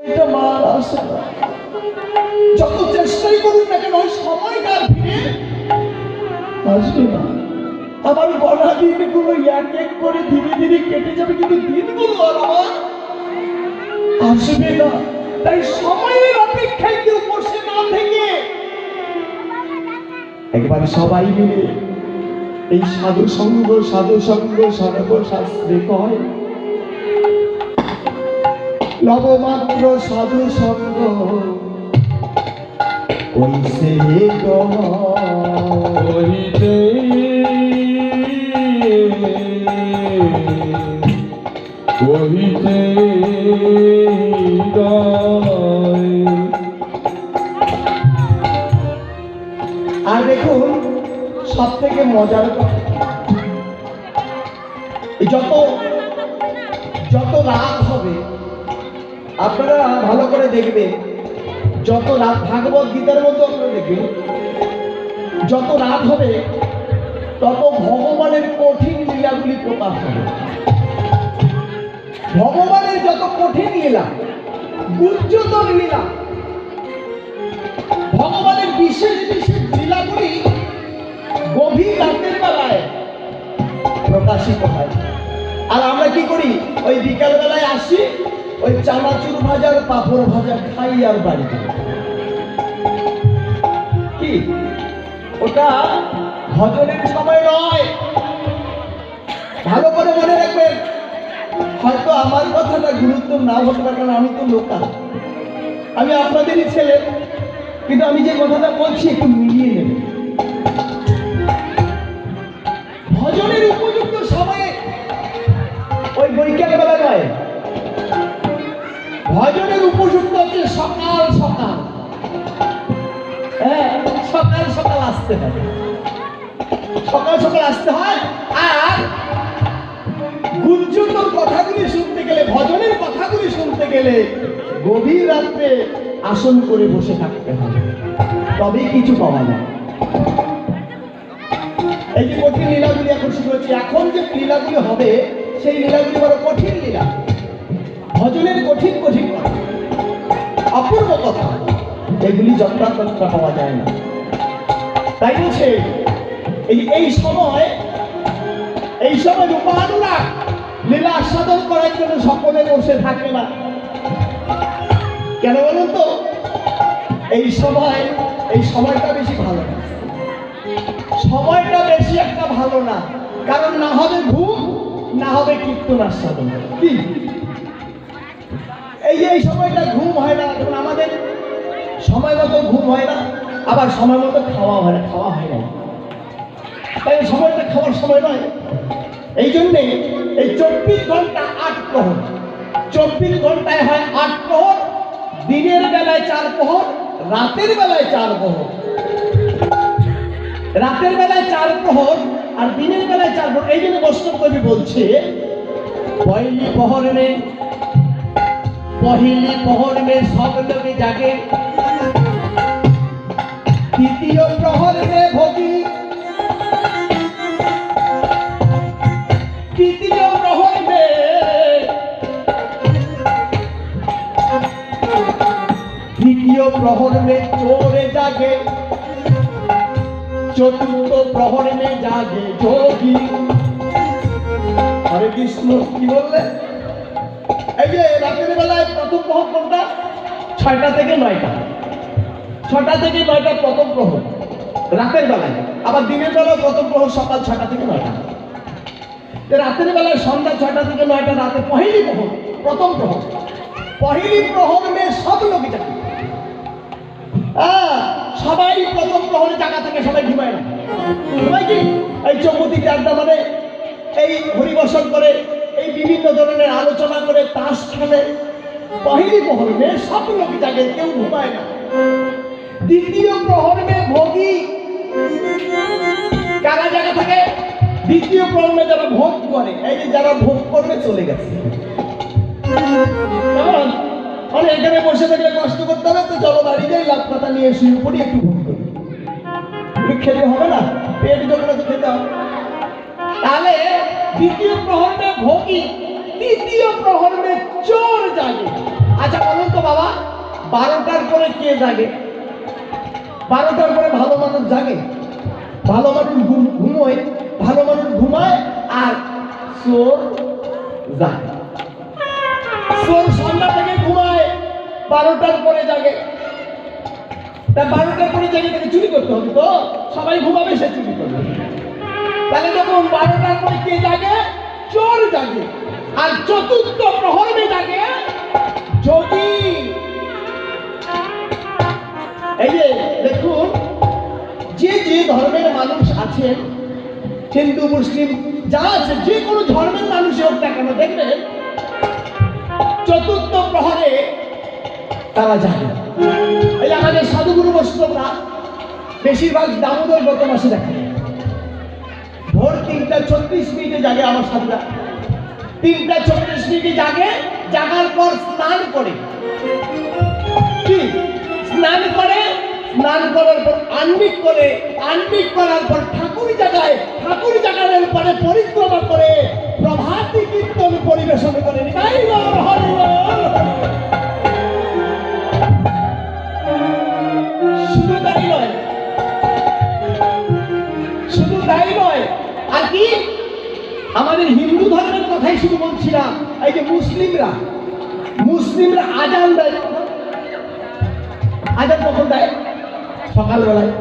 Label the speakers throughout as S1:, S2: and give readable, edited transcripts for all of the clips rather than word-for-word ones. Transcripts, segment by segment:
S1: এটা মা আসে না। যত চেষ্টাই করুন না কেন সময়কার ভিড়ে আসবে না। আমার গড়া দিনগুলো এক এক করে ধীরে ধীরে কেটে যাবে, কিন্তু দিনগুলো আর আমার আসবে না। তাই সময়ের অপেক্ষায় কেউ বসে না থেকে একবার সবাই মিলে এই সাধু সঙ্গ সর্বশাস্ত্রে কয়, লবমাত্র সাধু সঙ্গ কইছে কহিতে কহিতে আর দেখুন সব থেকে মজার কথা, যত যত রাত হবে আপনারা ভালো করে দেখবেন, যত রাত ভাগবত গীতার মধ্যে আপনারা দেখবেন, যত রাত হবে তত ভগবানের কঠিন লীলাগুলি প্রকাশ হবে। ভগবানের যত কঠিন লীলা, গুঞ্জতর লীলা, ভগবানের বিশেষ বিশেষ লীলাগুলি গভীর রাতের বেলায় প্রকাশিত হয়। আর আমরা কি করি, ওই বিকাল বেলায় আসি, ওই চানাচুর ভাজার পাঁপড় ভাজা খাই আর বাড়িতে। কি ওটা ভজনের সময় নয়, ভালো করে মনে রাখবেন। হয়তো আমার কথাটা গুরুত্ব না হতে পারে, কারণ আমি তো লোকাল, আমি আপনাদেরই ছেলে, কিন্তু আমি যে কথাটা বলছি একটু মিলিয়ে নেবেন। ভজনের উপযুক্ত সময়ে ওই বৈকাল বেলা নয়, ভজনের উপযুক্ত হচ্ছে সকাল সকাল। হ্যাঁ, সকাল সকাল আসতে হবে, সকাল সকাল আসতে হয়। আর গুঞ্জতর কথাগুলি শুনতে গেলে, ভজনের কথাগুলি শুনতে গেলে গভীর রাত্রে আসন করে বসে থাকতে হবে, তবেই কিছু পাওয়া যায়। এই যে কঠিন লীলাগুলি এখন শুরু হচ্ছে, এখন যে লীলাগুলি হবে সেই লীলাগুলি বড় কঠিন লীলা, ভজনের কঠিন কঠিন কথা, অপূর্ব কথা, এগুলি যত্রা তন্ত্রা পাওয়া যায় না। তাই বলছে এই সময় রূপানুরা লীলা আস্বাদন করার জন্য সকলে বসে থাকে না। কেন বলুন তো? এই সময়টা বেশি ভালো না, সময়টা বেশি একটা ভালো না। কারণ না হবে ঘুম, না হবে কীর্তন আস্বাদন। কি এই সময়টা ঘুম হয় না, কারণ আমাদের সময় মতো ঘুম হয় না, আবার সময় মতো খাওয়া হয় না। তাই সময়টা খাওয়ার সময় নয়। এই জন্যে এই 24 ঘন্টা 8 প্রহর, 24 ঘন্টায় হয় 8 প্রহর, দিনের বেলায় 4 প্রহর, রাতের বেলায় 4 প্রহর। রাতের বেলায় 4 প্রহর আর দিনের বেলায় 4 প্রহর। এই জন্য বৈষ্ণব কবি বলছে, পহিলি প্রহর মে সব লোকে জাগে, তৃতীয় প্রহর মে ভোগী, তৃতীয় প্রহর মে চোরে জাগে, চতুর্থ প্রহর মে জাগে যোগী। হরে কৃষ্ণ। কি বললে? এই যে রাতের বেলায় প্রথম প্রহর কোনটা? 6টা থেকে 9টা, 6টা থেকে 9টা প্রথম প্রহর রাতের বেলায়। আবার দিনের বেলায় প্রথম প্রহর সকাল 6টা থেকে 9টা। রাতের বেলায় সন্ধ্যা 6টা থেকে 9টা, রাতে পহিলি প্রহর, প্রথম প্রহর। পহিলি প্রহর মে সব লোক জাগে। সবাই প্রথম প্রহরে জায়গা থেকে সবাই ঘুমায় না। ঘুমায় কি? এই চৌমতিতে আড্ডা মানে, এই হরিবসন করে, এই বিভিন্ন ধরনের আলোচনা করে, তাস খেলে। পহিলি প্রহর মে সব লোক জাগে, কেউ ঘুমায় না। দ্বিতীয় প্রহর মে ভোগী, কারা জায়গা থাকে? দ্বিতীয় প্রহর মে যারা ভোগ করে, এই যে যারা ভোগ করবে চলে গেছে। মানে এখানে বসে থাকলে কষ্ট করতে হবে, তো চলো বাড়ি যাই, লাভ পাতা নিয়ে শুয়ে পড়ি, একটু ভোগ করি। খেতে হবে না, পেট যখন তো খেতে হবে। তাহলে দ্বিতীয় প্রহর মে ভোগী, তৃতীয় প্রহর মে চোর জাগে। আচ্ছা বলুন তো বাবা, 12টার পরে কে জাগে? 12টার পরে ভালো মানুষ জাগে, ভালো মানুষ ঘুমোয়, ভালো মানুষ ঘুমায়, আর চোর জাগে। চোর সন্ধ্যা থেকে ঘুমায়, 12টার পরে জাগে। তা 12টার পরে জাগে তাকে চুরি করতে হবে, তো সবাই ঘুমাবে, সে চুরি করবে। তাহলে যখন 12টার পরে কে জাগে? চোর জাগে। আর চতুর্থ প্রহরে জাগে যোগী। এই যে দেখুন, যে যে ধর্মের মানুষ আছেন, হিন্দু মুসলিম যা আছে, যে কোনো ধর্মের মানুষ হোক না কেন, দেখবেন চতুর্থ প্রহরে তারা জাগে। এই আমাদের সাধুগুরু বৈষ্ণবরা বেশিরভাগ দামোদর গত মাসে দেখে, ভোর 3:36 জাগে আমার সাধুরা। 3:36 জাগে, জাগার পর স্নান করে, কি স্নান করে, স্নান করার পর আহ্নিক করে, আহ্নিক করার পর ঠাকুর জাগায়, ঠাকুর জাগানোর পরে পরিক্রমা করে প্রভাতী কীর্তন পরিবেশন করে। শুধু তাই নয়, শুধু তাই নয়, আর কি আমাদের হিন্দু ধর্মের কথাই শুধু বলছি না, এই যে মুসলিমরা, মুসলিমরা আজান দেয়। আজান কখন দেয়? সকালবেলায়,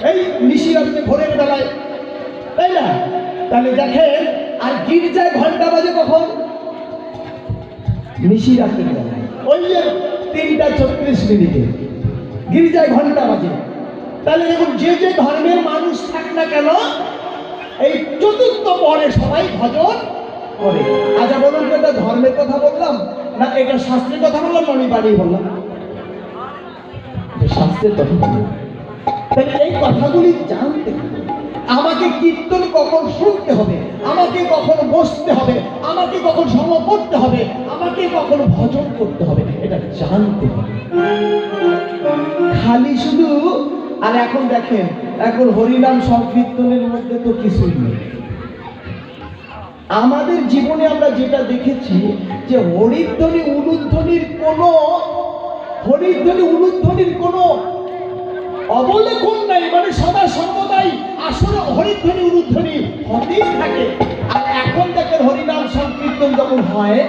S1: এই নিশিরাত্রে, ভোরের বেলায়, তাই না? তাহলে দেখেন, আর গির্জায় ঘন্টা বাজে কখন? নিশিরাত্রের বেলায়, ওই যে 3:36 গির্জায় ঘন্টা বাজে। তাহলে দেখুন, যে যে ধর্মের মানুষ থাক না কেন, এই চতুর্থ পরে সবাই ভজন করে। আচ্ছা বলুন তো, এটা ধর্মের কথা বললাম না এটা শাস্ত্রের কথা বললাম? আমি বাড়িয়ে বললাম শাস্ত্রের কথা বললাম। তাই এই কথাগুলি জানতে হবে। আমাকে কীর্তন কখন শুনতে হবে, আমাকে কখন বসতে হবে, আমাকে কখন সম করতে হবে, আমাকে কখন ভজন করতে হবে, এটা জানতে হবে। খালি শুধু, আর এখন দেখেন, এখন হরিনাম সংকীর্তনের মধ্যে তো কিছুই নেই। আমাদের জীবনে আমরা যেটা দেখেছি যে হরিধ্বনি উলুধ্বনির কোনো, হরিধ্বনি উলুধ্বনির কোনো অবলেখন নাই, মানে সদা সর্বদাই আসলে হরিধ্বনি উলুধ্বনি হতেই থাকে। আর এখন দেখেন হরিনাম সংকীর্তন যখন হয়,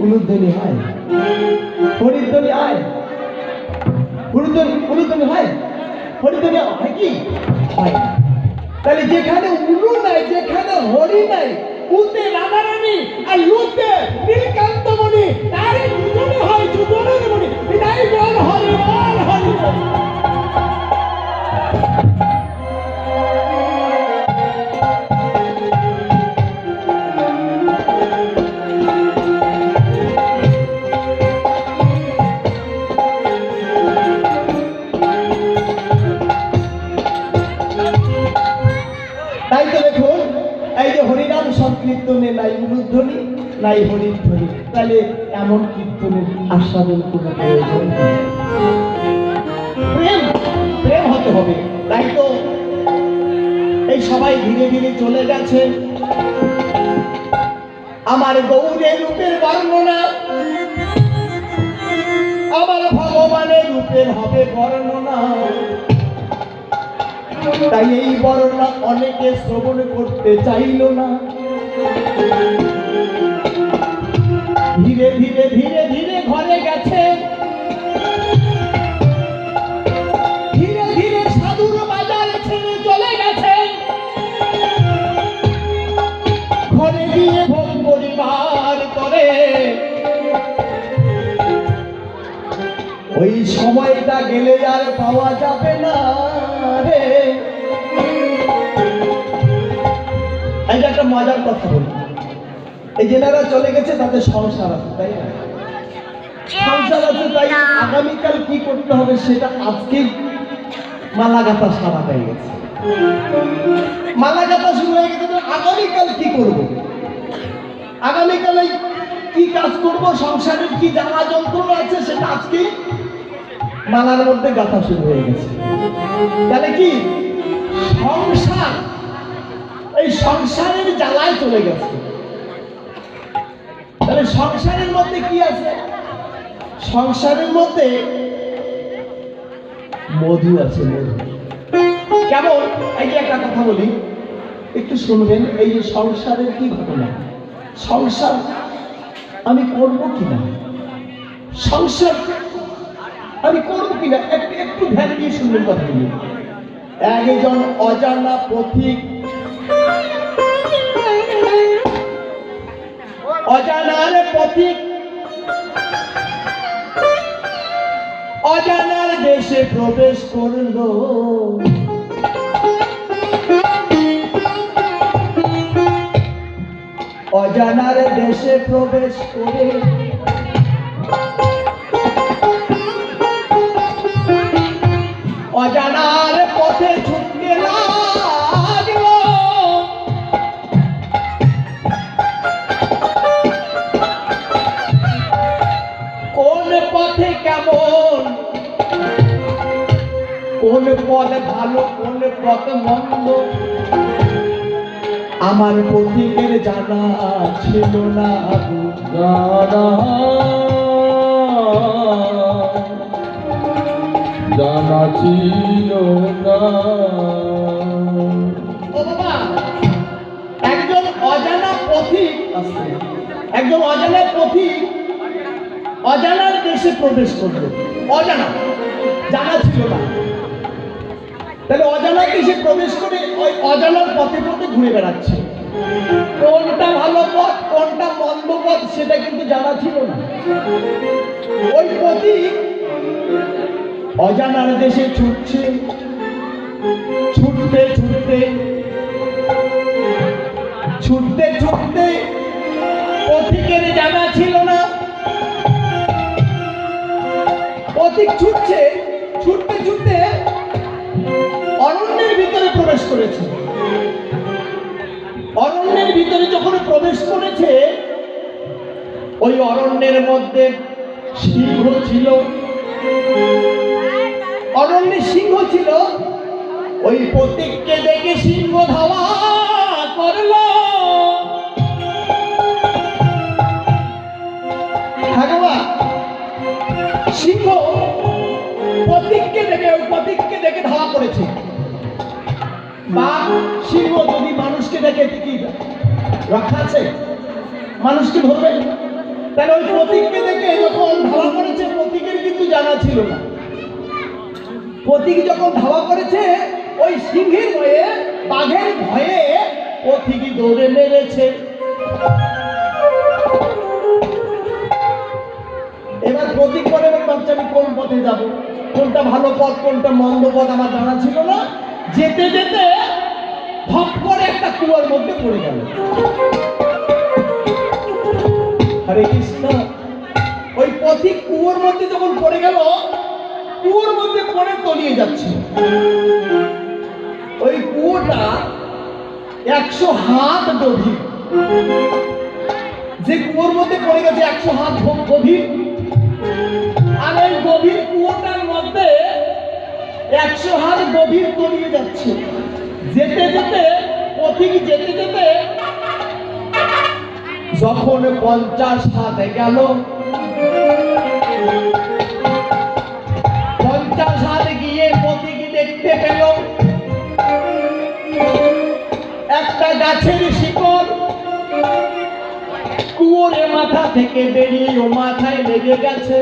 S1: উলুধ্বনি হয়, হরিধ্বনি হয়, উলুধ্বনি হয়, হরিধ্বনি হয় কি হয়? তাহলে যেখানে উলু নাই, যেখানে হরি নাই, উতে রাধারানী আর লুতে নীলকান্তমণি, তারই দুজনে হয় দুজনের মণি। এটাই বল হরি বল, হরি বল। তাই তো দেখুন, এই যে হরিনাম সংকীর্তনে নাই উলুধ্বনি, নাই হরিধ্বনি, তাহলে এমন কীর্তনের আস্বাদন কোনো প্রয়োজন নেই। প্রেম, প্রেম হতে হবে। তাই তো এই সবাই ধীরে ধীরে চলে গেছে। আমার গৌরের রূপের বর্ণনা, আমার ভগবানের রূপের হবে বর্ণনা। তাই এই বর্ণনা অনেকে শ্রবণ করতে চাইল না। ধীরে ধীরে ধীরে ধীরে ঘরে গেছে, ধীরে ধীরে সাধুর বাজার ছেড়ে চলে গেছে। ঘরে গিয়ে ভোগ পরিবার করে, ওই সময়টা গেলে আর পাওয়া যাবে না রে। এই যে একটা মজার কথা বলি, এই যেনারা চলে গেছে তাদের সংসার আছে, তাই না? সংসার আছে, তাই আগামীকাল কি করতে হবে সেটা আজকেই মালাগাথা সারা হয়ে গেছে। মালাগাথা শুরু হয়ে গেছে, আগামীকাল কি করব, আগামীকালে কি কাজ করব, সংসারের কি জ্বালা যন্ত্রণা আছে সেটা আজকেই মালার মধ্যে গাথা শুরু হয়ে গেছে। তাহলে কি সংসার, এই সংসারের জ্বালায় চলে গেছে। তাহলে সংসারের মধ্যে কি আছে? সংসারের মধ্যে মধু আছে, মধু। কেমন? এই যে একটা কথা বলি, একটু শুনবেন। এই যে সংসারের কি ঘটনা, সংসার আমি করবো কিনা, সংসার আমি করবো কিনা, একটু ধ্যান দিয়ে শুনবেন কথাগুলি। একজন অজানা পথিক, অজানার পথিক অজানার দেশে প্রবেশ করলো। অজানার দেশে প্রবেশ করে অজানার পথে ছুটতে লাগলো। কোন পথে কেমন, কোন পথ ভালো, কোন পথ মন্দ আমার পথিকের জানা ছিল না,
S2: জানা ছিল না।
S1: ও বাবা, একজন অজানা পথিক, একজন অজানা পথিক অজানার দেশে প্রবেশ করলো। অজানা, জানা ছিল না। তাহলে অজানা দেশে প্রবেশ করে ওই অজানার পথে পথে ঘুরে বেড়াচ্ছে। কোনটা ভালো পথ, কোনটা মন্দ পথ সেটা কিন্তু জানা ছিল না। ওই পথিক অজানার দেশে ছুটছে, ছুটতে ছুটতে ছুটতে ছুটতে পথিকের জানা ছিল না। পথিক ছুটছে, ছুটতে ছুটতে অরণ্যের ভিতরে প্রবেশ করেছে। অরণ্যের ভিতরে যখন প্রবেশ করেছে, ওই অরণ্যের মধ্যে সিংহ ছিল, অরণ্যে সিংহ ছিল। ওই পথিককে দেখে সিংহ ধাওয়া করলো। সিংহ পথিককে দেখে, ওই পথিককে দেখে ধাওয়া করেছে। বাঘ সিংহ যদি মানুষকে দেখে কি রক্ষা আছে, মানুষকে ধরবে? তাহলে ওই পথিককে দেখে যখন ধাওয়া করেছে, পথিকের কিন্তু জানা ছিল না। পথিক যখন ধাওয়া করেছে, ওই সিংহের ভয়ে, বাঘের ভয়ে পথিক দৌড়ে মেরেছে। এবার পথিক বলে, বাচ্চা আমি কোন পথে যাব, কোনটা ভালো পথ, কোনটা মন্দ পথ আমার জানা ছিল না। যেতে যেতে ধপ করে একটা কুয়ার মধ্যে পড়ে গেল। হরে কৃষ্ণ। ওই পথিক কুয়োর মধ্যে যখন পড়ে গেল, কুয়োর মধ্যে পড়ে তলিয়ে যাচ্ছে। ওই কুয়োটা 100 হাত গভীর। যে কুয়োর মধ্যে পড়ে গেছে 100 হাত গভীর, আর ওই গভীর কুয়োটার মধ্যে 100 হাত গভীর তলিয়ে যাচ্ছে। যেতে যেতে পথিক যেতে যেতে যখন 50 হাতে গেল, 50 হাতে গিয়ে পথিক দেখতে পেল একটা গাছের শিকড় কুয়োরে মাথা থেকে বেরিয়ে ও মাথায় লেগে গেছে।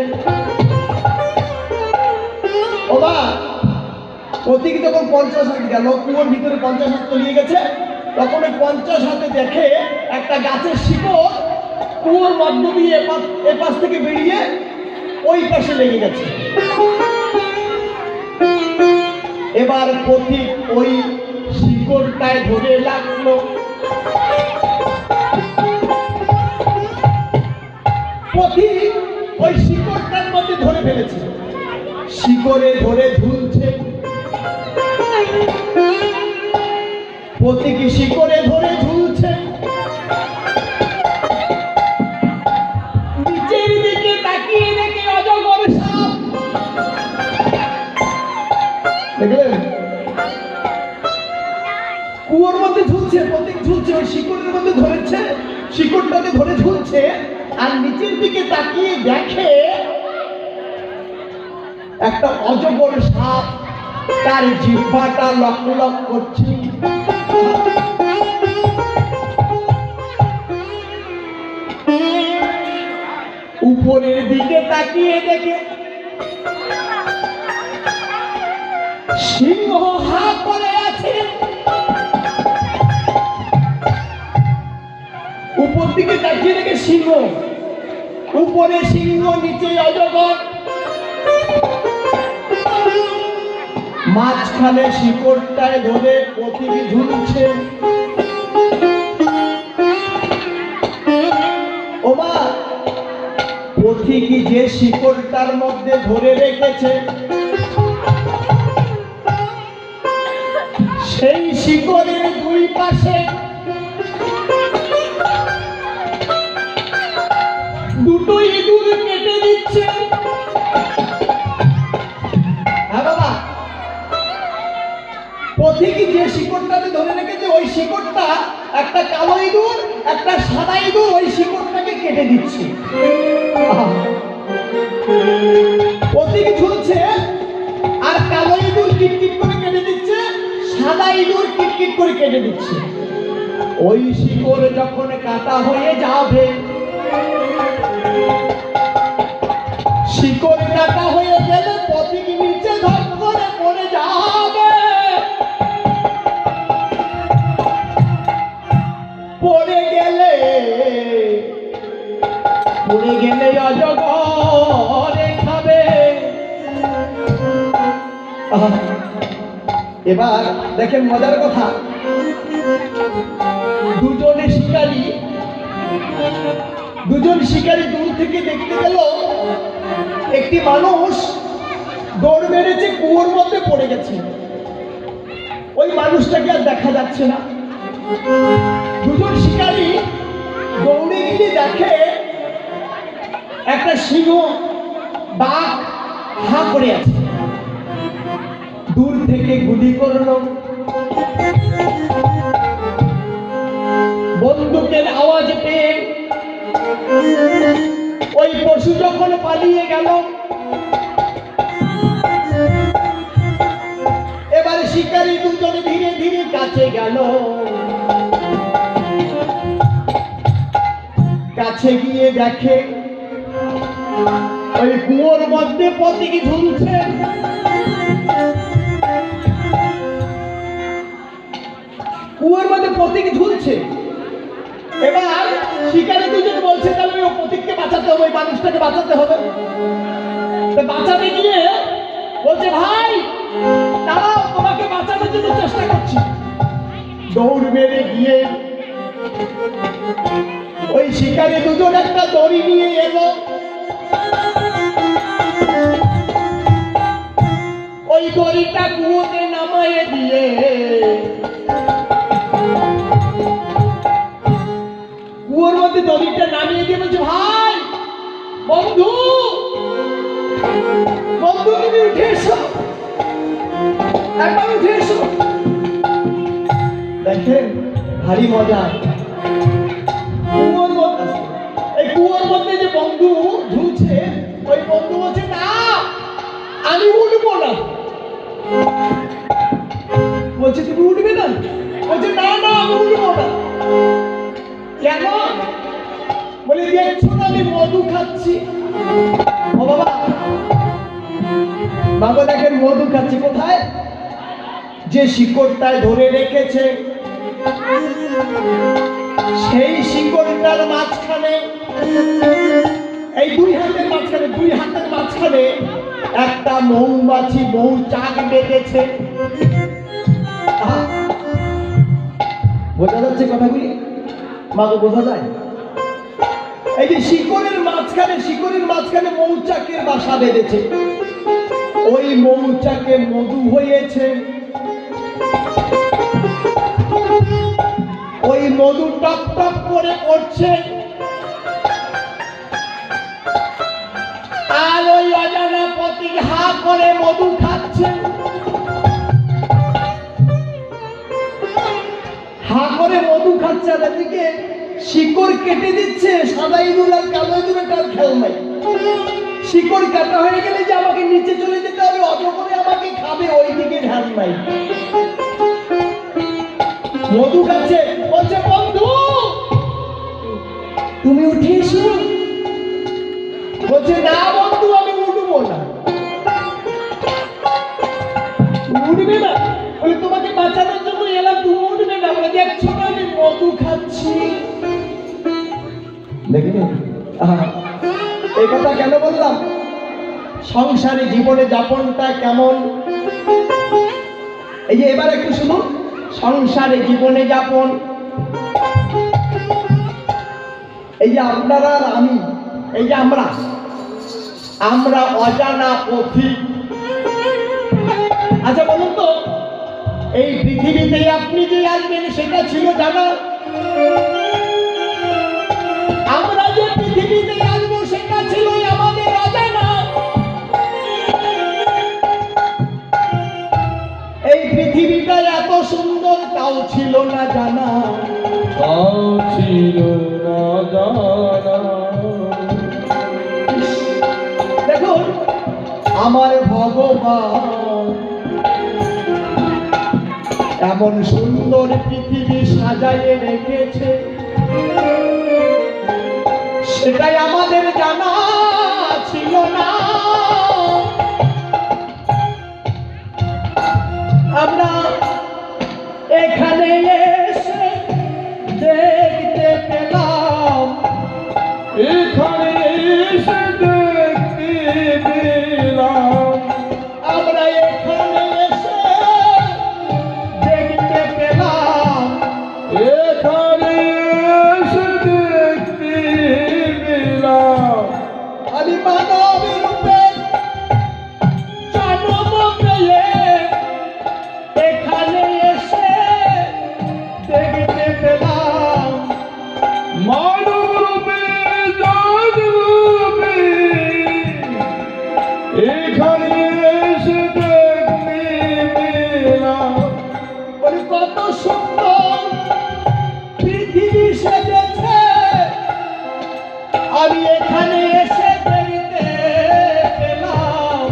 S1: ওবা, পথিক যখন 50 হাত গেল, কুয়োর ভিতরে 50 হাত তলিয়ে গেছে, তখন ওই 50 হাতে দেখে একটা গাছের শিকড় কুয়োর মধ্য দিয়ে এপাশ থেকে বেরিয়ে ওই পাশে লেগে গেছে। এবার পথিক ওই শিকড়টায় ধরে লাগলো। পথিক ওই শিকড়টার মধ্যে ধরে ফেলেছে, শিকড়ে ধরে ঝুলছে। পথিক শিকড়ে ধরে ঝুলছে। নিচের দিকে তাকিয়ে দেখে অজগর সাপ। দেখলেন? কুয়োর মধ্যে ঝুলছে, পথিক ঝুলছে, ওই শিকড়ের মধ্যে ধরেছে, শিকড়টাকে ধরে ঝুলছে। আর নিচের দিকে তাকিয়ে দেখে একটা অজগর সাপ তার জিহ্বাটা লক লক করছে। উপরের দিকে তাকিয়ে দেখে সিংহ হা করে আছে। উপর দিকে তাকিয়ে দেখে সিংহ, উপরে সিংহ নিচে অজগর, মাঝখানে শিকড়টায় ধরে পথিক ঝুলছে। ওমা, পথিক যে শিকড়টার মধ্যে ধরে রেখেছে সেই শিকড়ের দুই পাশে দুটো ইঁদুর কেটে দিচ্ছে। হ্যাঁ বাবা, পথিক যে শিকড়টাকে ধরে রেখেছে ওই শিকড়টা একটা কালো ইঁদুর একটা সাদা ইঁদুর ওই শিকড়টাকে কেটে দিচ্ছে। পথিক ঝুলছে আর কালো ইঁদুর কিটকিট করে কেটে দিচ্ছে, সাদা ইঁদুর কিটকিট করে কেটে দিচ্ছে। ওই শিকড় যখন কাটা হয়ে যাবে, শিকড় কাটা হয়ে গেলে পথিক নিচে ধপ করে পড়ে যাবে। পড়ে গেলে অজগরে খাবে। এবার দেখেন মজার কথা, দুজন শিকারী দূর থেকে দেখতে গেল একটি মানুষ দৌড় মেরেছে, কুয়োর মধ্যে পড়ে গেছে। ওই মানুষটাকে আর দেখা যাচ্ছে না। দুজন শিকারী দৌড়ে গিয়ে দেখে একটা সিংহ বাঘ হা করে আছে। দূর থেকে গুলি করল, বন্দুকের আওয়াজ পেয়ে ওই পশু যখন পালিয়ে গেল, এবারে শিকারী দুজনে ধীরে ধীরে কাছে গেল। কাছে গিয়ে দেখে ওই কুয়োর মধ্যে পথিক ঝুলছে। কুয়োর মধ্যে পথিক ঝুলছে। এবার শিকারী দুজন বলছে তাহলে ওই পথিককে বাঁচাতে হবে, ওই মানুষটাকে বাঁচাতে হবে। বাঁচাতে গিয়ে বলছে ভাই দাঁড়াও, তোমাকে বাঁচানোর জন্য চেষ্টা করছি। দৌড় মেরে গিয়ে ওই শিকারী দুজন একটা দড়ি নিয়ে এলো। ওই দড়িটা কুয়োতে নামায়ে দিয়ে কুয়োর মধ্যে দড়িটা নামিয়ে দিয়ে বলছে ভাই বন্ধু তুমি উঠে এসো, একবার উঠে এসো। দেখেন ভারী মজা। এই কুয়োর মধ্যে যে বন্ধু ঝুলছে ওই বন্ধু বলছে না আমি উঠবো না। বলছে তুমি উঠবে না? বলছে না না আমি উঠবো না। কেন? বলে দেখছো না আমি মধু খাচ্ছি। ও বাবা, বাবা দেখেন মধু খাচ্ছি কোথায়? যে শিকড়টায় ধরে রেখেছে সেই শিকড়টার মাঝখানে, এই দুই হাতের মাঝখানে একটা মৌমাছি মৌচাক বেঁধেছে। বোঝা যাচ্ছে কথাগুলি? মাকে বোঝা যায়? এই যে শিকড়ের মাঝখানে মৌচাকের বাসা বেঁধেছে। ওই মৌচাকে মধু হয়েছে। ওই মধু টপ টপ করে পড়ছে। আর ওই অজানা পথিক হা করে মধু খাচ্ছে। হা করে মধু খাচ্ছে, আর এদিকে শিকড় কেটে দিচ্ছে সাদা ইঁদুর আর কালো ইঁদুরের তার খেয়াল নাই। শিকড় কাটা হয়ে গেলে যে আমাকে নিচে চলে যেতে হবে, অত করে আমাকে খাবে, ওই দিকে ধ্যান নাই। মধু খাচ্ছে, বলছে বন্ধু তুমি উঠে এসো। বলছে না বন্ধু আমি উঠবো না। উঠবে না? বলে তোমাকে বাঁচানোর জন্য এলাম, তুমি উঠবে না? বলে দেখছো না আমি মধু খাচ্ছি। দেখলেন এই কথা কেন বললাম? সংসারে জীবনে যাপনটা কেমন, এই যে এবার একটু শুনুন। সংসারে জীবনে যাপন, এই যে আপনারা আর আমি, এই যে আমরা অজানা পথিক। আচ্ছা বলুন তো, এই পৃথিবীতে আপনি যে আসবেন সেটা ছিল জানা? আমরা যে পৃথিবীতে আসবো সেটা ছিল আমাদের অজানা। এই পৃথিবীটা এত সুন্দর তাও ছিল না জানা।
S2: তাও ছিল না জানা।
S1: দেখুন আমার ভগবান এমন সুন্দর পৃথিবী সাজাইয়ে রেখেছে, সেটাই আমাদের জানা ছিল না। আমরা এখানে এসে দেখতে পেলাম,
S2: এখানে এসে দেখতে পেলাম,
S1: আমরা এখানে এসে দেখতে পেলাম,
S2: এখানে এসে দেখতে পেলাম,
S1: আমি মানব রূপে জন্ম পেয়ে এখানে এসে দেখতে পেলাম।
S2: মানব রূপে জন্মে এখানে এসে দেখতে পেলাম।
S1: বলি কত সুন্দর পৃথিবী সেজেছে, আমি এখানে এসে দেখতে পেলাম।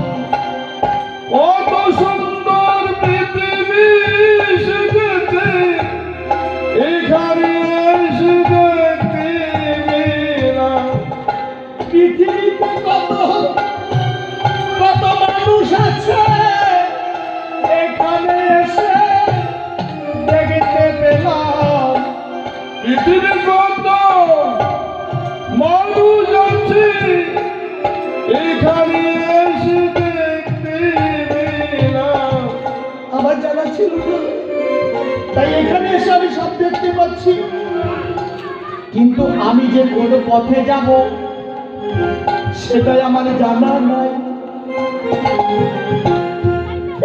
S2: কত সুন্দর পৃথিবী সেজেছে, এখানে এসে দেখতে পেলাম।
S1: পৃথিবীতে কত কত মানুষ আছে, এখানে এসে দেখতে পেলাম।
S2: পৃথিবীর কত মানুষ আছে, এখানে এসে দেখতে পেলাম।
S1: আমার জানা ছিল না, তাই এখানে এসে আমি সব দেখতে পাচ্ছি। কিন্তু আমি যে কোন পথে যাব সেটাই আমার জানা নাই।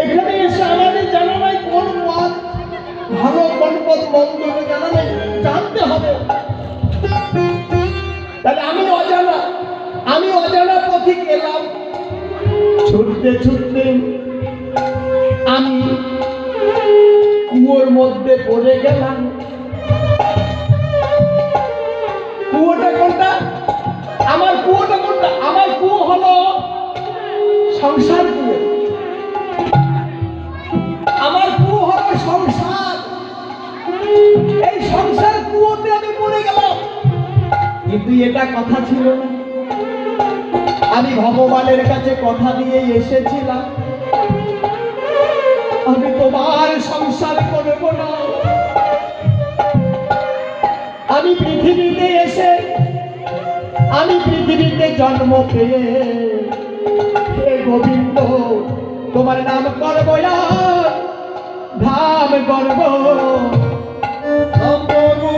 S1: এখানে এসে আমাদের জানা নাই কোন পথ ভালো, কোন পথ মন্দ, জানা নাই, জানতে হবে। তাহলে আমি অজানা পথে গেলাম। ছুটতে ছুটতে আমি কুয়োর মধ্যে পড়ে গেলাম। কুয়োটা কোনটা? আমার কুয়োটা কোনটা? আমার কুয়ো হলো সংসার কুয়ো। আমার কুয়ো হলো সংসার। এই সংসার কুয়োতে আমি পড়ে গেলাম। কিন্তু এটা কথা ছিল না। আমি ভগবানের কাছে কথা দিয়ে এসেছিলাম, আমি তোমার সংসার করব না। আমি পৃথিবীতে এসে, আমি পৃথিবীতে জন্ম পেয়ে হে গোবিন্দ তোমার নাম করব, ধাম করব,
S2: আর ধাম করব,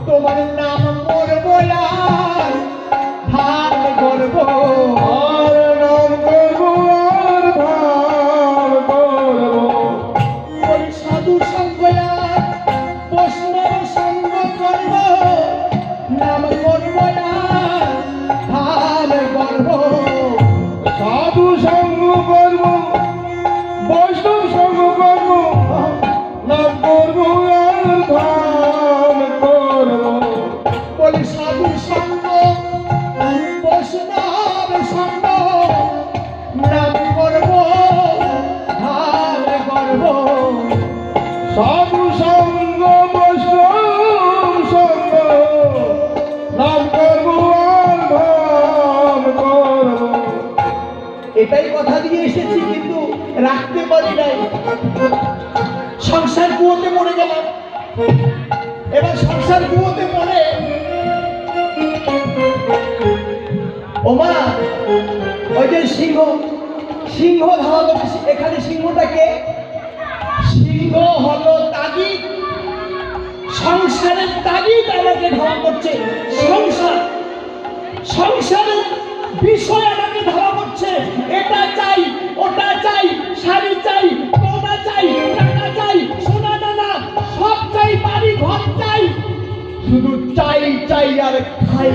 S1: তোমার নাম করব, ধাম করব।
S2: আর নাম করব, আর ধাম করব।
S1: বলি সাধু সঙ্গ বৈষ্ণব সঙ্গ করব, নাম করব, ধাম করব।
S2: সাধু সঙ্গ করব, বৈষ্ণব
S1: ওমা, ওই যে সিংহ, সিংহ ধাওয়া করছে। এখানে সিংহটাকে, সিংহ হলো তাগিদ, সংসারের তাগিদ আমাকে ধাওয়া করছে। সংসার, সংসারের বিষয় আমাকে ধাওয়া করছে। এটা চাই, ওটা চাই, শাড়ি চাই, গয়না চাই, টাকা চাই, সোনা দানা সব চাই, বাড়ি ঘর চাই, শুধু চাই চাই আর খাই।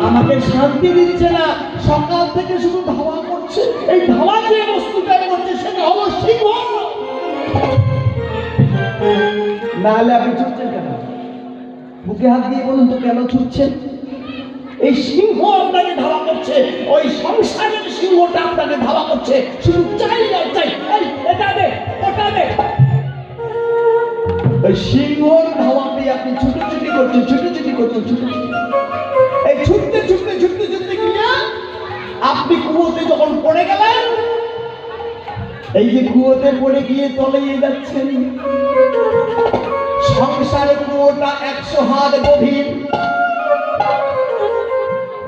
S1: আমাকে শান্তি দিচ্ছে না, সকাল থেকে শুধু ধাওয়া করছে। এই ধাওয়া যে বস্তুটাই করছে সেটা হলো সিংহ। নাহলে আপনি ছুটছেন কেন? বুকে হাত দিয়ে বলুন তো কেন ছুটছেন? এই সিংহ আপনাকে ধাওয়া করছে, ওই সংসারের সিংহটা আপনাকে ধাওয়া করছে, শুধু চাই আর চাই, এই এটা দে, ওটা দে। ওই সিংহর ধাওয়াতে আপনি ছুটোছুটি করছেন, ছুটোছুটি করছেন, ছুটোছুটি। এই ছুটতে ছুটতে ছুটতে ছুটতে গিয়ে আপনি কুয়োতে যখন পড়ে গেলেন, এই যে কুয়োতে পড়ে গিয়ে তলিয়ে যাচ্ছেন। সংসারের কুয়োটা 100 হাত গভীর।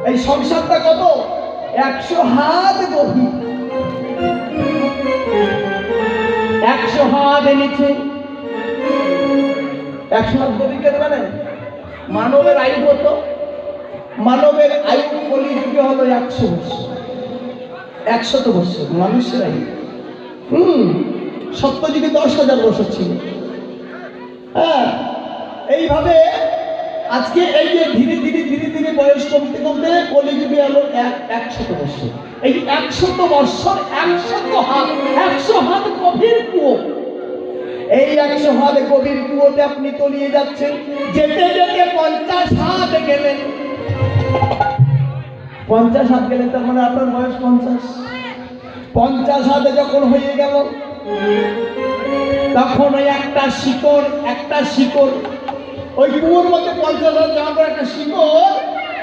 S1: এই সংসারটা কত? 100 হাত গভীর। 100 হাত নিচে। 100 হাত গভীর কেন জানেন? মানবের আয়ু কত? মানবের আয়ু কলিযুগে হলো 100 বছর, 100 বছর মানুষের আয়ু। সত্যযুগে 10,000 বছর ছিল। হ্যাঁ, এইভাবে আজকে এই যে ধীরে ধীরে ধীরে ধীরে বয়স কমতে কমতে কলিযুগে হলো 100 বছর। এই 100 বছর 100 হাত, 100 হাত গভীর কুয়ো। এই 100 হাত গভীর কুয়োতে আপনি তলিয়ে যাচ্ছেন। যেতে যেতে 50 হাত গেলেন। 50 হাত গেলেন, তার মানে আপনার বয়স 50। 50 হাতে যখন হয়ে গেল, তখন ওই একটা শিকড় ওই কুয়োর মধ্যে 50 হাত যাওয়ার পর একটা শিকড়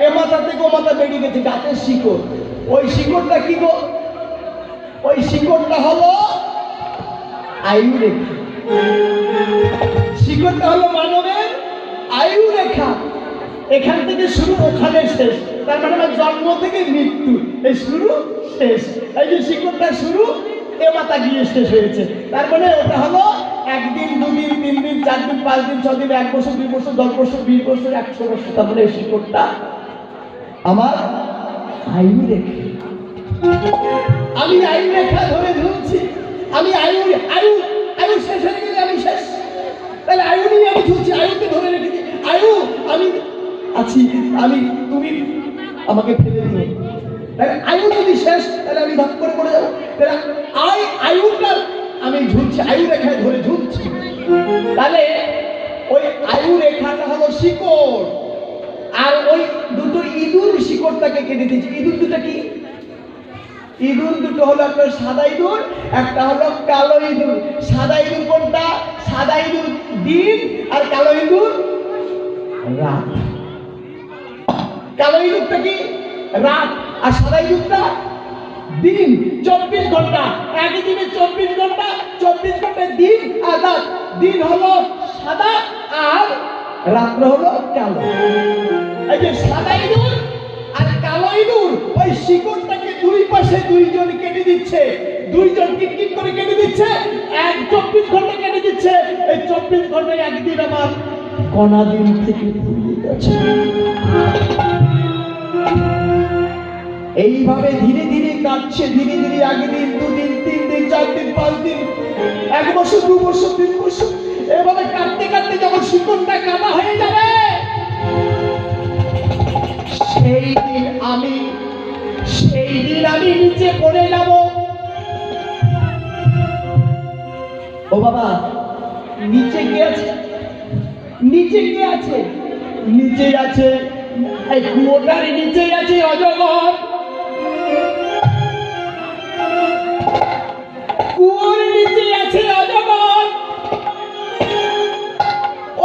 S1: এ মাথা থেকে ও মাথা বেরিয়ে গেছে, গাছের শিকড়। ওই শিকড়টা কি গো? ওই শিকড়টা হলো আয়ু রেখা। শিকড়টা হলো মানবের আয়ু রেখা। এখান থেকে শুরু, ওখানে শেষ। তার মানে আমার জন্ম থেকে মৃত্যু, এই শুরু শেষ। এই যে শিকড়টা শুরু, এ মাথা গিয়ে শেষ হয়েছে। তার মানে ওটা হলো 1 দিন, 2 দিন, 3 দিন, 4 দিন, 5 দিন, 6 দিন, 1 বছর, 2 বছর, 10 বছর, 20 বছর, 100 বছর। তার মানে এই শিকড়টা আমার আয়ু রেখা। আমি আয়ু রেখা ধরে ঝুলছি। আমি আয়ু আয়ু আয়ু শেষ হয়ে গেলে আমি শেষ। তাহলে আয়ু নিয়ে আমি ঝুলছি, আয়ুকে ধরে রেখেছি। আয়ু আমি আছি, আমি, তুমি আমাকে ফেলে দিও। তাহলে আয়ু যদি শেষ, তাহলে আমি ধপ করে পড়ে যাবো। তাহলে আয়ুটা আমি ঝুলছি, আয়ু রেখায় ধরে ঝুলছি। তাহলে ওই আয়ু রেখাটা হলো শিকড়, আর ওই দুটো ইঁদুর শিকড়টাকে কেটে দিয়েছে। ইঁদুর দুটো কি? ইঁদুর দুটো হলো একটা সাদা ইঁদুর, একটা হলো কালো ইঁদুর। সাদা ইঁদুর কোনটা? সাদা ইঁদুর দিন, আর কালো ইঁদুর রাত। কালো ইঁদুরটা কি? রাত। আর সাদা ইঁদুরটা দিন। 24 ঘন্টা। একদিনে 24 ঘন্টা, 24 ঘন্টায় দিন আর রাত। দিন হলো সাদা আর রাত্র হলো কালো। এই যে সাদা ইঁদুর আর কালো ইঁদুর ওই শিকড়টাকে দুই পাশে দুইজন কেটে দিচ্ছে। দুইজন কিটকিট করে কেটে দিচ্ছে। 24 ঘন্টা কেটে দিচ্ছে। এই 24 ঘন্টায় একদিন আমার কণা দিন থেকে ফুরিয়ে গেছে। এইভাবে ধীরে ধীরে কাটছে, ধীরে ধীরে 1 দিন, 2 দিন, 3 দিন, 4 দিন, 5 দিন, 1 বছর, 2 বছর, 3 বছর। এভাবে কাটতে কাটতে যখন শিকড়টা কাটা হয়ে যাবে, সেই দিন আমি নিচে পড়ে যাব। ও বাবা, নিচে কে আছে? নিচে কে আছে? নিচে আছে এই কুয়োটার নিচে আছে অজগর। কুয়োর নিচে আছে অজগর।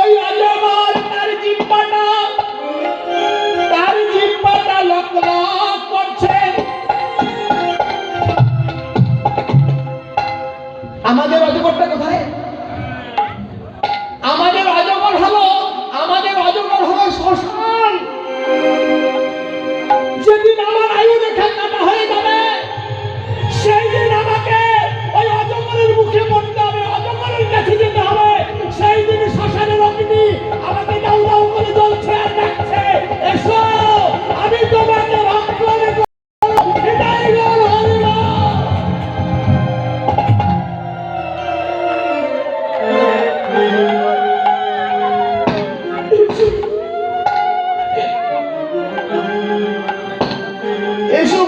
S1: ওই অজগর তার জিহ্বাটা লক লক করছে। আমাদের অজগরটা কোথায়? আমাদের অজগর হলো শ্মশান।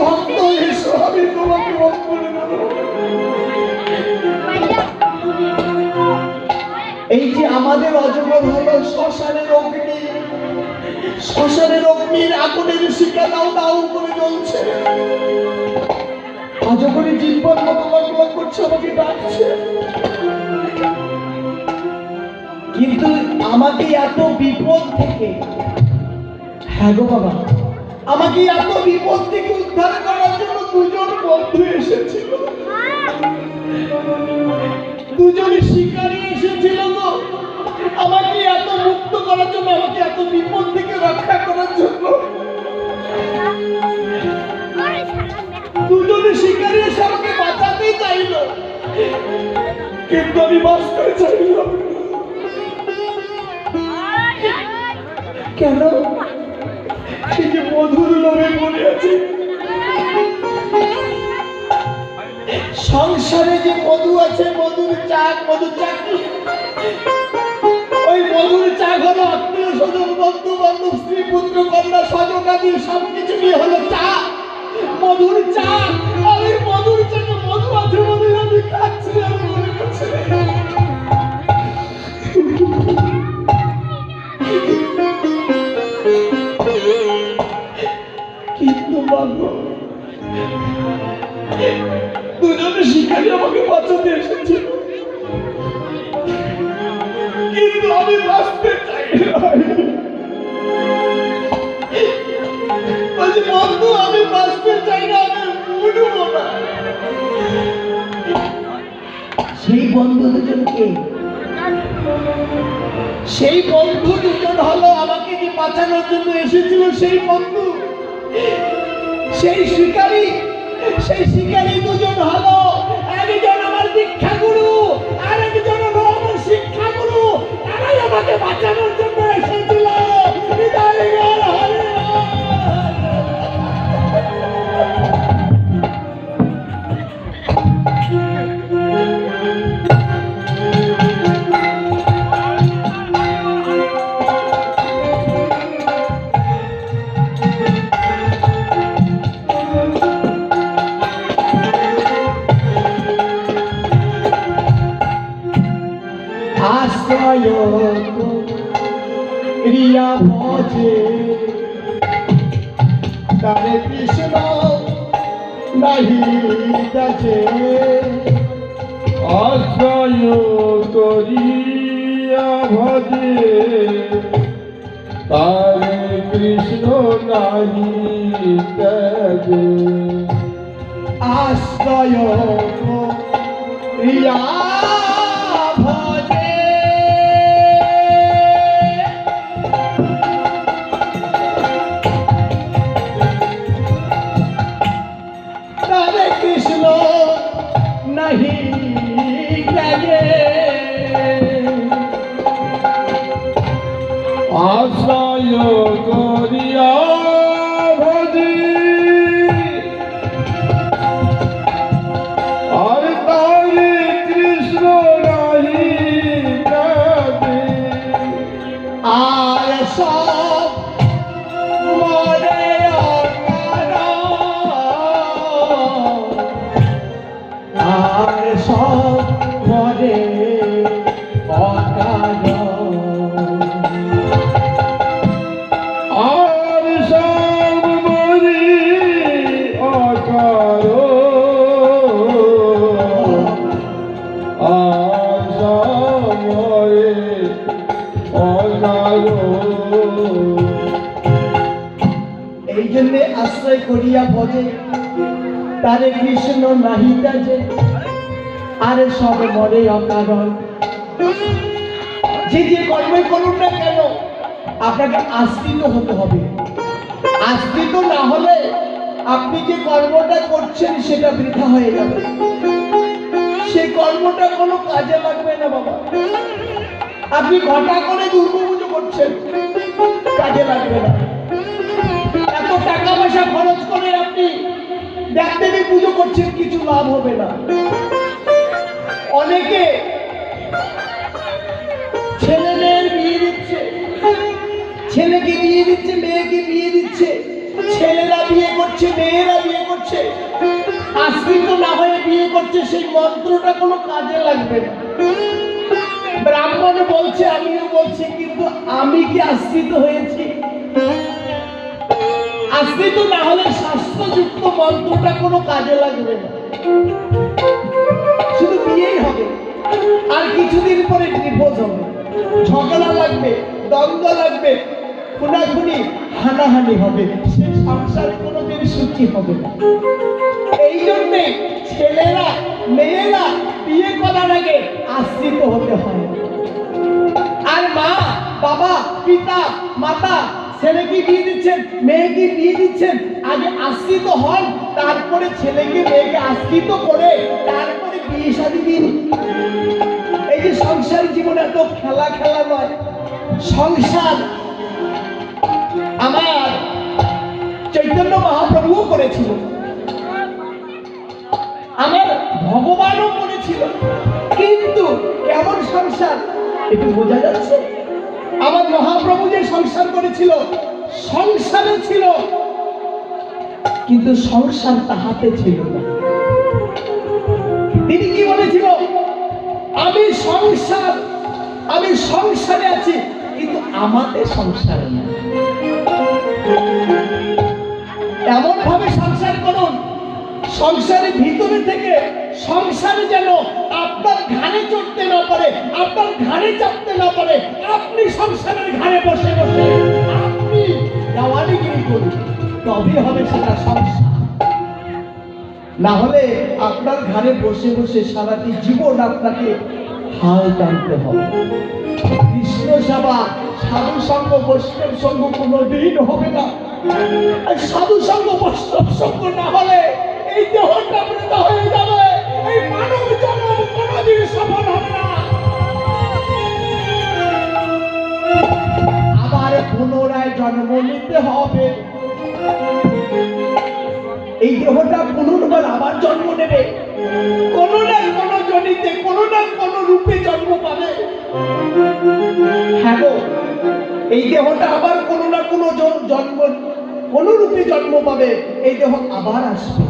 S1: ভক্ত, এসো আমি তোমাকে বধ করে দেব। এই যে আমাদের অজগর হলো শ্মশানের অগ্নি, শ্মশানের অগ্নির আগুনের শিখা দাও দাও করে জ্বলছে। অজগরের জীবন মতো লক করছে, আমাকে ডাকছে। কিন্তু আমাকে এত বিপদ থেকে, হ্যাঁ গো বাবা, আমাকে এত বিপদ থেকে উদ্ধার করার জন্য দুজন বন্ধু এসেছিল, দুজন শিকারী এসেছিল গো, আমাকে এত মুক্ত করার জন্য, আমাকে এত বিপদ থেকে রক্ষা করার জন্য। দুজনে শিকারী এসে আমাকে বাঁচাতেই চাইল, কিন্তু আমি বাঁচতে চাইলাম। কেন? এই যে মধুর লোভে পড়ে আছে, সংসারে যে মধু আছে, মধুর চাক, মধুর চাকরি, ওই মধুর চাক হলো আত্মীয় স্বজন, বন্ধু বান্ধব, স্ত্রী পুত্র কন্যা সহযোগী সবকিছু নিয়ে হলো চা, মধুর চা। আমি মধুর চাকে মধু আছে বলে আমি খাচ্ছি, আমি মনে করছি। কিন্তু বাবা, দুজনে শিকারী আমাকে বাঁচাতে এসেছিল, কিন্তু আমি বাঁচতে চাই না। বলছি বন্ধু, আমি বাঁচতে চাই না, আমি উঠবো না। সেই বন্ধু দুজনকে, সেই বন্ধু দুজন হলো আমাকে যে বাঁচানোর জন্য এসেছিল, সেই বন্ধু, সেই শিকারী, সেই শিকারী দুজন হলো, একজন আমার দীক্ষা গুরু আর একজন হলো আমার শিক্ষা গুরু। তারাই আমাকে বাঁচানোর জন্য এসেছিল। হৃদয় গড় হরে আশ্রয় ক্রিয়া ভজে, তারে কৃষ্ণ নাহি কাছে।
S2: আশ্রয় করিয়া ভজে, তারে কৃষ্ণ নাহি ত্যাজে।
S1: আশ্রয় ক্রিয়া ভজে, তারে কৃষ্ণ নাহি ত্যাজে।
S2: আশ্রয় করিয়া ভজে, আর তারে কৃষ্ণ নাহি ত্যাজে।
S1: আর সব মনে আর সব মনে অকার,
S2: আর সব মরি অকার, আর সব মরে অকার।
S1: এই জন্যে আশ্রয় করিয়া ভজে, তারে কৃষ্ণ নাহি ত্যাজে, আর সব মরে অকারণ। যে যে কর্মই করুন না কেন, আপনাকে আশ্রিত হতে হবে। আশ্রিত না হলে আপনি যে কর্মটা করছেন সেটা বৃথা হয়ে যাবে, সেই কর্মটা কোনো কাজে লাগবে না বাবা। আপনি ঘটা করে দুর্গাপুজো করছেন, কাজে লাগবে না। এত টাকা পয়সা খরচ করে আপনি দেবদেবী পুজো করছেন, কিছু লাভ হবে না। অনেকে ছেলে মেয়ের বিয়ে দিচ্ছে, ছেলেকে বিয়ে দিচ্ছে, মেয়েকে বিয়ে দিচ্ছে, ছেলেরা বিয়ে করে করছে, মেয়েরা বিয়ে করছে, আশ্রিত না হয়ে বিয়ে করছে, সেই মন্ত্রটা কোনো কাজে লাগবে না। ব্রাহ্মণ বলছে, আমিও বলছি, কিন্তু আমি কি আশ্রিত হয়েছি? আশ্রিত না হলে শাস্ত্রযুক্ত মন্ত্রটা কোনো কাজে লাগবে না, শুধু বিয়েই হবে, আর কিছুদিন পরে ডিভোর্স হবে, ঝগড়া লাগবে, দ্বন্দ্ব লাগবে, খুনাখুনি, হানাহানি হবে, সে সংসারে কোনোদিন সুখী হবে না। এই জন্যে ছেলেরা মেয়েরা বিয়ে করার আগে আশ্রিত হতে হয়। আর মা বাবা পিতা মাতা ছেলেকে বিয়ে দিচ্ছেন, মেয়েকে বিয়ে দিচ্ছেন, আগে আশ্রিত হন, তারপরে ছেলেকে মেয়েকে আশ্রিত করে তারপরে বিয়ে শাদী দিন। এই যে সংসার জীবন এত খেলা খেলা নয়। সংসার আমার চৈতন্য মহাপ্রভুও করেছিল, আমার ভগবানও করেছিল, কিন্তু কেমন সংসার একটু বোঝা যাচ্ছে? আমার মহাপ্রভু যে সংসার করেছিল, সংসারে ছিল, কিন্তু সংসার তাহাতে ছিল না। তিনি কি বলেছিল? আমি সংসারে আছি, কিন্তু আমাদের সংসার না। এমন ভাবে সংসার করুন, সংসারের ভিতরে থেকে সংসারে যেন আপনার ঘাড়ে চড়তে না পারে, আপনার ঘাড়ে চাপতে না পারে। আপনি সংসারের ঘাড়ে বসে বসে আপনি দেওয়ানিগিরি করুন, তবে হবে সেটা সংসার। না হলে আপনার ঘাড়ে বসে বসে সারাটি জীবন আপনাকে হাল টানতে হবে। কৃষ্ণ সেবা, সাধু সঙ্গ, বৈষ্ণব সঙ্গ কোনোদিন হবে না। সাধু সঙ্গ, বৈষ্ণব সঙ্গ না হলে এই দেহটা মৃত হয়ে যাবে, এই মানব জন্ম কোনোদিন সফল হবে না। আবার পুনরায় জন্ম নিতে হবে। এই দেহটা পুনর্বার আবার জন্ম নেবে, কোনো না কোনো জনিতে, কোনো না কোনো রূপে জন্ম পাবে। হ্যাঁ গো, এই দেহটা আবার কোনো না কোনো জন্ম, কোনো রূপে জন্ম পাবে, এই দেহ আবার আসবে।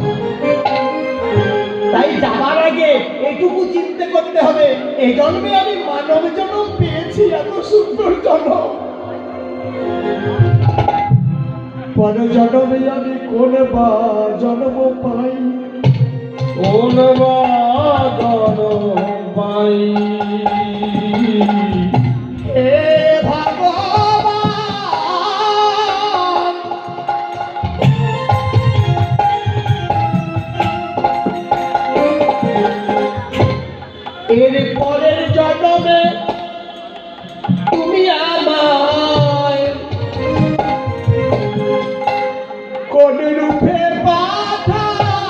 S1: তাই যাবার আগে এটুকু চিন্তা করতে হবে, এই জন্মে আমি মানব জন্ম পেয়েছি, এত সুন্দর জন্ম, পর জন্মে আমি কোন বা জন্ম পাই,
S2: কোন বা জন্ম পাই।
S1: হে ভগবান, এর পরের জন্মে তুমি আমায় কোন রূপে পাঠাইবে,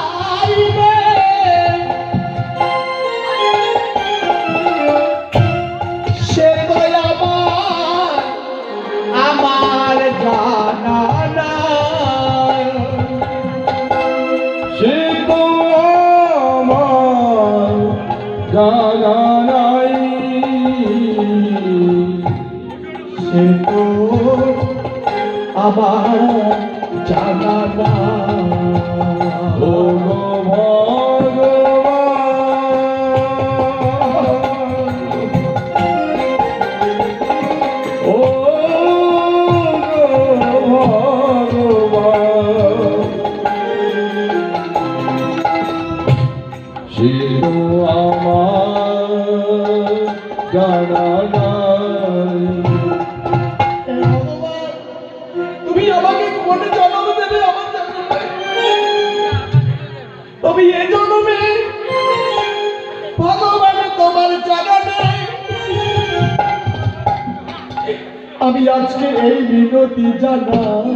S1: সে তো আমার জানা নাই।
S2: সে তো আমার জানা নাই,
S1: সে তো আমার জানা নাই।
S2: ও ভগবান, ও ভগবান, সে তো আমার জানা নাই।
S1: ভগবান, তুমি আমাকে কোন জন্ম দেবে? আমার জন্মে তবে এ জন্মে ভগবান তোমার চরণে আমি আজকে এই মিনতি জানাই।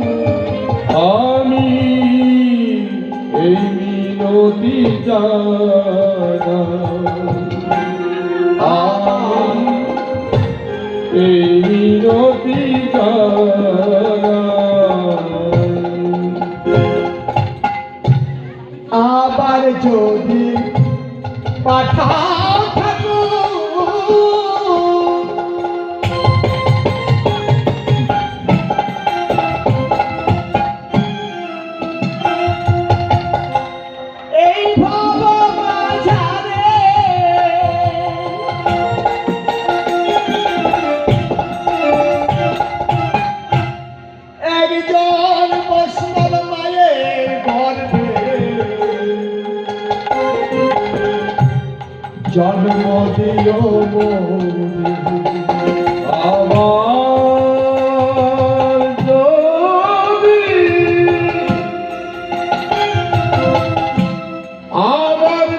S2: আমি এই মিনতি জানাই, আমি এই মিনতি জানাই।
S1: আবার যদি পাঠাও ঠাকুর, জন্ম দিও মোরে
S2: আমার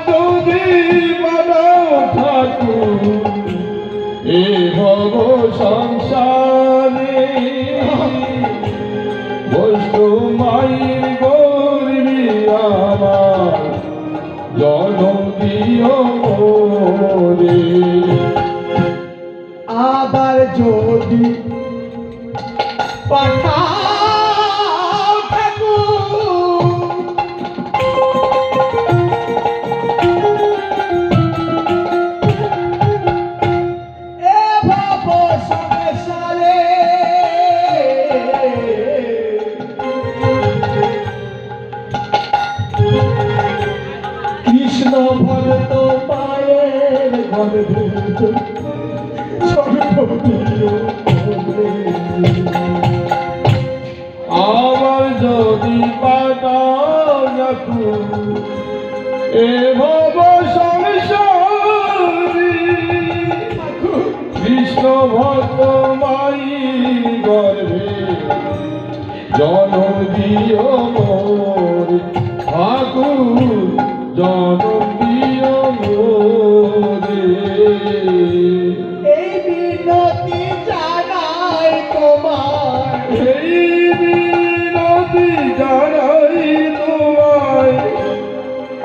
S2: যদি বানাও ঠাকুর এ ভব সংসারে বৈষ্ণব মায়ের গৌরী আমার জনম দিও মোরে
S1: আবার যদি পাঠাও ঠাকুর এ ভব সংসারে কৃষ্ণ ভক্ত মায়ের গর্ভে
S2: আমার যদি পাঠাও ঠাকুর এ ভব সংসারে কৃষ্ণ ভক্ত মাই গর্ভে জনম দিও মোরে ঠাকুর জনম দিও মোরে
S1: এই বিনতি জানাই তোমার
S2: এই বিনতি জানাই তোমায়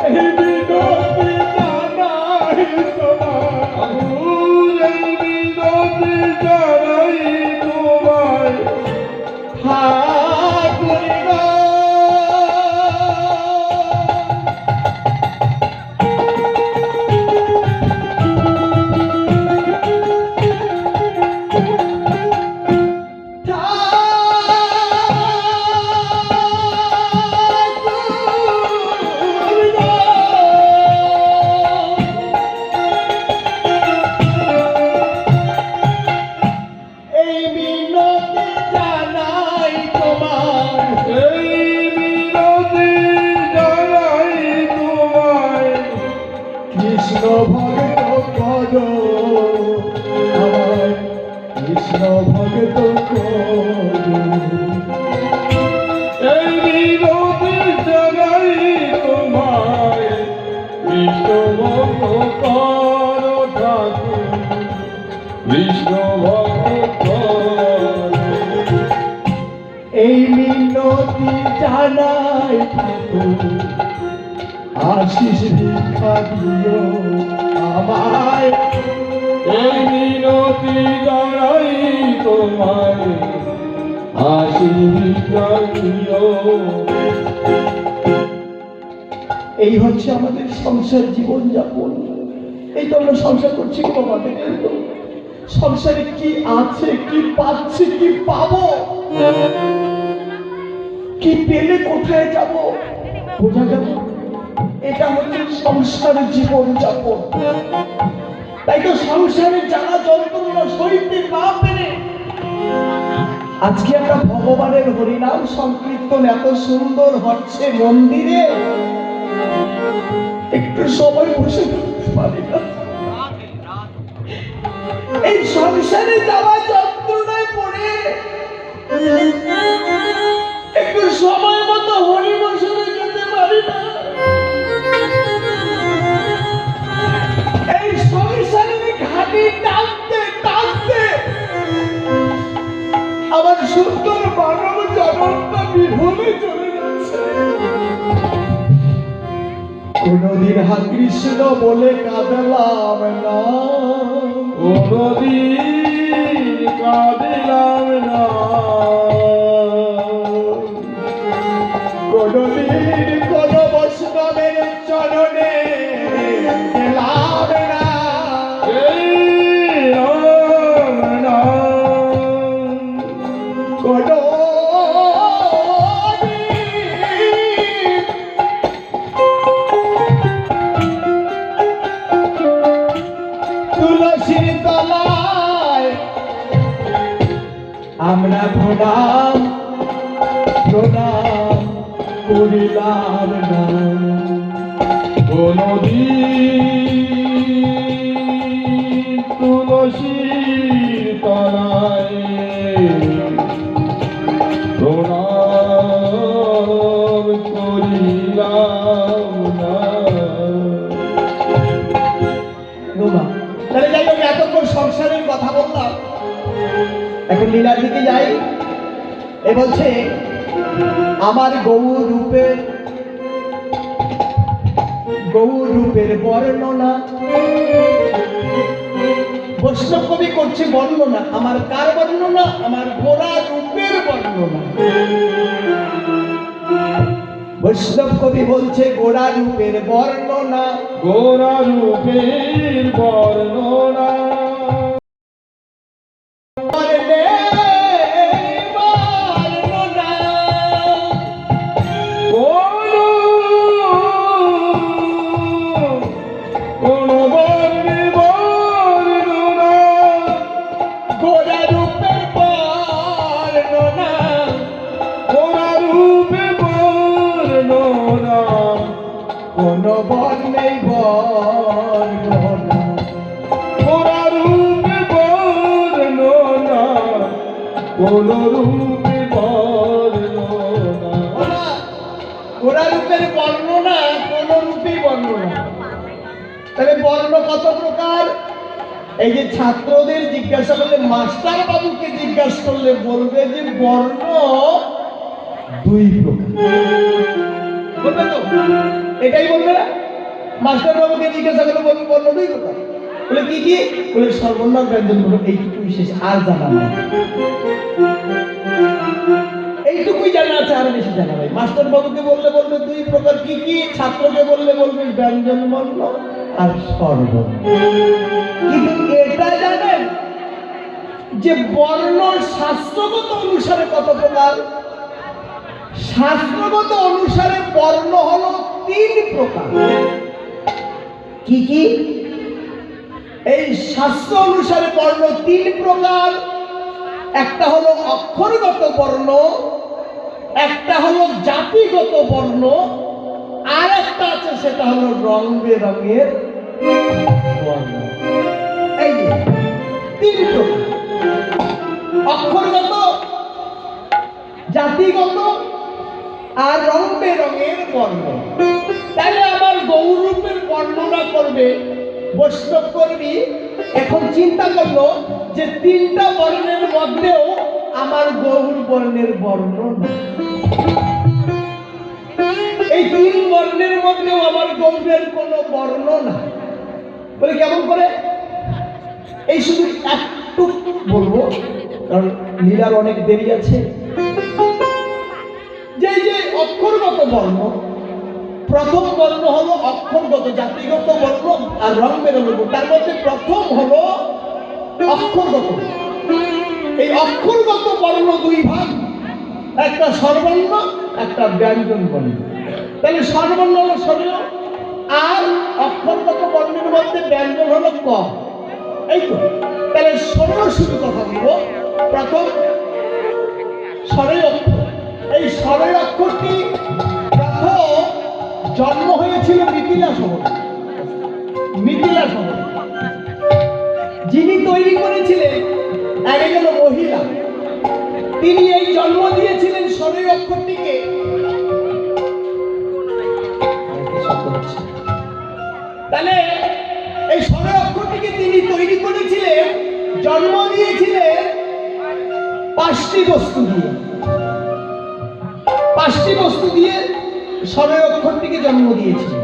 S1: এই বিনতি জানাই তোমার
S2: ঠাকুর এই বিনতি জানাই তোমায়
S1: ঠাকুর গো এই মিনতি জানাই তোমার
S2: এই বিনতি জানাই তোমায়
S1: কৃষ্ণ ভক্ত করো আমায় কৃষ্ণ ভক্ত করো
S2: এই বিনতি জানাই তোমায় কৃষ্ণ ভক্ত করো ঠাকুর কৃষ্ণ ভক্ত করো
S1: এই মিনতি জানাই ঠাকুর আশিস ভিক্ষা দিও আমায়
S2: এই মিনতি জানাই তোমায় আশীর্বাদ দিও
S1: এই হচ্ছে আমাদের সংসার জীবন যাপন এই তো আমরা সংসার করছি গো আমাদের সংসারে কি আছে কি পাচ্ছি কি পাবো কি পেলে কোথায় যাব বোঝা গেল এটা হচ্ছে সংসারের জীবন যাপন তাই তো সংসারে যারা যন্ত্রণা সইতে না পেরে আজকে আমরা ভগবানের হরিনাম সংকীর্তন এত সুন্দর হচ্ছে মন্দিরে একটু সময় বসে থাকতে পারি না এই সংসারে যাওয়া যন্ত্রণায় পড়ে একটু সময় মতো হরি বসনে যেতে পারি না এই সংসারের ঘাটি টানতে টানতে আমার সুন্দর মানব জনমটা বিভুলে চলে যাচ্ছে কোনদিন হা কৃষ্ণ বলে কাঁদলাম না
S2: কোনদিন কাঁদিলাম না
S1: কোনদিন কোন বৈষ্ণবের চরণে গেলাম না
S2: এই রাম নাম
S1: তুলসীর তলায় আমরা প্রণাম প্রণাম করিলাম না
S2: কোনদিন
S1: আমার গৌর রূপের বর্ণনা বৈষ্ণব কবি করছে বর্ণনা। আমার কার বর্ণনা? আমার গোরা রূপের বর্ণনা। বৈষ্ণব কবি বলছে গোরা রূপের বর্ণনা।
S2: গোরা রূপের বর্ণনা
S1: কোন বর্ণেই বর্ণনা,
S2: গোরা রূপে বর্ণনা, কোন রূপে বর্ণনা।
S1: গোরা রূপের বর্ণনা, কোন রূপে বর্ণনা। তাহলে বর্ণ কত প্রকার? এই যে ছাত্রদের জিজ্ঞাসা করলে, মাস্টার বাবুকে জিজ্ঞাসা করলে বলবে যে বর্ণ দুই প্রকার। বলবে তো? এটাই বলবে না? মাস্টার বাবুকে জিজ্ঞাসা করলে বলবে বর্ণ দুই প্রকার। বলে কি কি? বলে সর্বর্ণ ব্যঞ্জন বলো, এইটুকুই শেষ, আর জানা নেই। এইটুকুই জানা আছে, আর বেশি জানা নেই। মাস্টার বাবুকে বললে বলবে দুই প্রকার, কি কি? ছাত্রকে বললে বলবে ব্যঞ্জন বর্ণ আর স্বরবর্ণ। কিন্তু এটা জানেন যে বর্ণ শাস্ত্রগত অনুসারে কত প্রকার? শাস্ত্রগত অনুসারে বর্ণ হলো তিন প্রকার। কি কি? এই শাস্ত্র অনুসারে বর্ণ তিন প্রকার। একটা হলো অক্ষরগত বর্ণ, একটা হলো জাতিগত বর্ণ, আর একটা আছে সেটা হলো রং বেরঙের বর্ণ। এই যে তিন প্রকার: অক্ষরগত, জাতিগত আর রং বেরঙের বর্ণ। তাহলে আমার গৌরূপের বর্ণনা করবে বৈষ্ণব কর্মী। এখন চিন্তা করলো যে তিনটা বর্ণের মধ্যেও আমার গৌর বর্ণের বর্ণ নেই। এই তিন বর্ণের মধ্যেও আমার গৌরের কোনো বর্ণ না। বলে কেমন করে? এই শুধু একটু বলবো, কারণ লীলার অনেক দেরি আছে। যে অক্ষরগত বর্ণ, প্রথম বর্ণ হলো অক্ষরগত, জাতিগত বর্ণ আর রং বেরঙের। তার মধ্যে প্রথম হলো অক্ষরগত। এই অক্ষরগত বর্ণ দুই ভাগ, একটা স্বরবর্ণ, একটা ব্যঞ্জন বর্ণ। তাহলে স্বরবর্ণ হলো স্বরীয়, আর অক্ষরগত বর্ণের মধ্যে ব্যঞ্জন হলো ক। এই তো। তাহলে স্বরীয় শুধু কথা বলবো। প্রথম স্বরীয় অক্ষর। এই স্বরীয় অক্ষরটি প্রথম জন্ম হয়েছিল মিথিলা শহরে। মিথিলা শহরে যিনি তৈরি করেছিলেন একজন মহিলা, তিনি এই জন্ম দিয়েছিলেন স্বরীয় অক্ষরটিকে। তাহলে এই স্বরীয় অক্ষরটিকে তিনি তৈরি করেছিলেন, জন্ম দিয়েছিলেন পাঁচটি বস্তু দিয়ে। পাঁচটি বস্তু দিয়ে স্বরীয় অক্ষরটিকে জন্ম দিয়েছিলেন।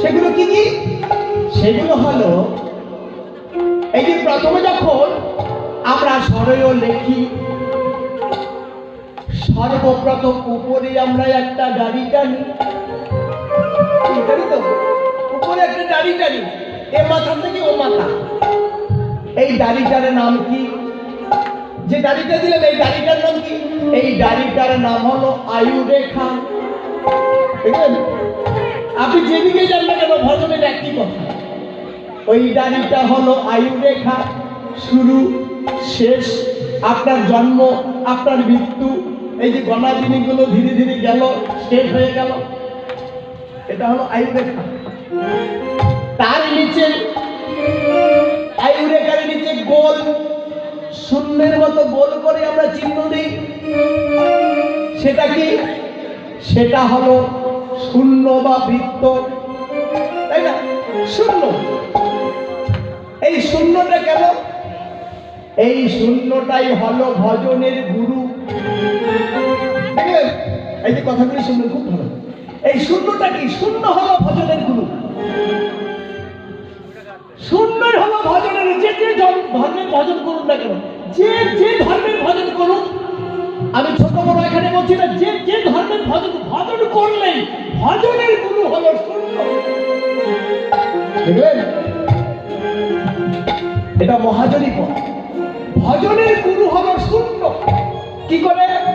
S1: সেগুলো কি কি? সেগুলো হলো, এই যে প্রথমে যখন আমরা স্বরীয় লেখি, সর্বপ্রথম উপরে আমরা একটা দাড়ি টানি। তো উপরে একটা দাড়ি টানি, এ মাথা থেকে ও মাথা। এই দাড়িটার নাম কি? যে দাড়িটা দিলাম, এই দাড়িটার নাম কি? এই দাড়িটার নাম হলো আয়ু রেখা। আপনি যেদিকে যান না কেন, ভজনের একই কথা। ওই দাড়িটা হলো আয়ু রেখা, শুরু শেষ, আপনার জন্ম, আপনার মৃত্যু, এই যে গণাদিনীগুলো ধীরে ধীরে গেল, শেষ হয়ে গেল, এটা হলো আয়ু রেখা। তার নিচে আয়ু রেখার নিচে গোল, শূন্যের মতো গোল করে আমরা চিহ্ন দিই। সেটা কি? সেটা হলো শূন্য বা বৃত্ত, তাই না? শূন্য। এই শূন্যটা কেন? এই শূন্যটাই হলো ভজনের গুরু। দেখলেন, এই যে কথাগুলি শুনবেন খুব ভালো। এই শূন্যটা কি? শূন্য হলো ভজনের গুরু। শূন্যই হলো ভজনের। যে যে ধর্মের ভজন করুন না কেন, যে যে ধর্মের ভজন করুন, আমি ছোট বড় এখানে বলছি না, যে যে ধর্মের ভজন ভজন করলেই ভজনের গুরু হলো শূন্য। দেখলেন, এটা মহাজনী পথ।